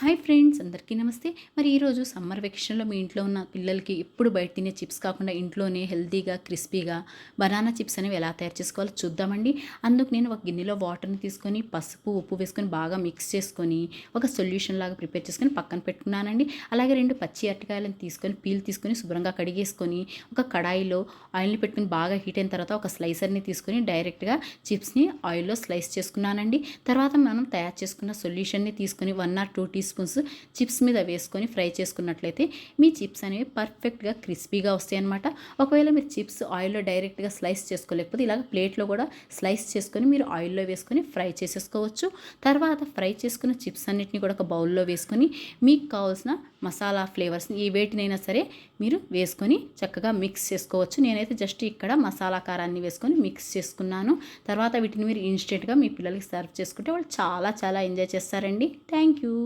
Hi friends, అందరికీ నమస్తే. మరి ఈరోజు సమ్మర్ వెకేషన్లో మీ ఇంట్లో ఉన్న పిల్లలకి ఎప్పుడు బయట తినే చిప్స్ కాకుండా ఇంట్లోనే హెల్తీగా క్రిస్పీగా బనానా చిప్స్ అనేవి ఎలా తయారు చేసుకోవాలో చూద్దామండి. అందుకు నేను ఒక గిన్నెలో వాటర్ని తీసుకొని పసుపు ఉప్పు వేసుకొని బాగా మిక్స్ చేసుకొని ఒక సొల్యూషన్ లాగా ప్రిపేర్ చేసుకొని పక్కన పెట్టుకున్నానండి. అలాగే 2 పచ్చి అరటికాయలను తీసుకొని పీల్ తీసుకొని శుభ్రంగా కడిగేసుకొని ఒక కడాయిలో ఆయిల్ని పెట్టుకుని బాగా హీట్ అయిన తర్వాత ఒక స్లైసర్ని తీసుకొని డైరెక్ట్గా చిప్స్ని ఆయిల్లో స్లైస్ చేసుకున్నానండి. తర్వాత మనం తయారు చేసుకున్న సొల్యూషన్ని తీసుకొని 1 ఆర్ 2 టీ స్పూన్స్ చిప్స్ మీద వేసుకొని ఫ్రై చేసుకున్నట్లయితే మీ చిప్స్ అనేవి పర్ఫెక్ట్గా క్రిస్పీగా వస్తాయి అన్నమాట. ఒకవేళ మీరు చిప్స్ ఆయిల్లో డైరెక్ట్గా స్లైస్ చేసుకోలేకపోతే ఇలాగ ప్లేట్లో కూడా స్లైస్ చేసుకొని మీరు ఆయిల్లో వేసుకొని ఫ్రై చేసేసుకోవచ్చు. తర్వాత ఫ్రై చేసుకున్న చిప్స్ అన్నిటిని కూడా ఒక బౌల్లో వేసుకొని మీకు కావాల్సిన మసాలా ఫ్లేవర్స్ని ఏ వేటినైనా సరే మీరు వేసుకొని చక్కగా మిక్స్ చేసుకోవచ్చు. నేనైతే జస్ట్ ఇక్కడ మసాలా కారాన్ని వేసుకొని మిక్స్ చేసుకున్నాను. తర్వాత వీటిని మీరు ఇన్స్టెంట్గా మీ పిల్లలకి సర్వ్ చేసుకుంటే వాళ్ళు చాలా చాలా ఎంజాయ్ చేస్తారండి. Thank you.